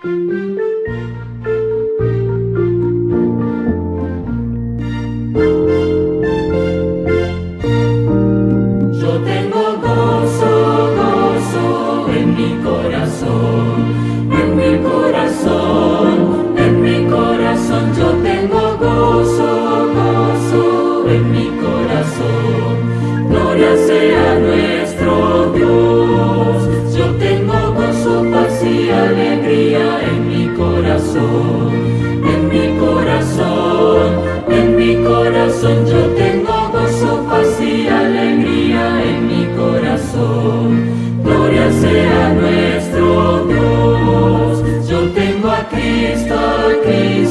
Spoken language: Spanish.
Yo tengo gozo, gozo en mi corazón, en mi corazón, en mi corazón. Yo tengo gozo, gozo en mi corazón. Gloria sea nuestro Dios. Yo tengo gozo, paz y alegría en mi corazón, en mi corazón, en mi corazón. Yo tengo gozo, paz y alegría en mi corazón. Gloria sea nuestro Dios. Yo tengo a Cristo, a Cristo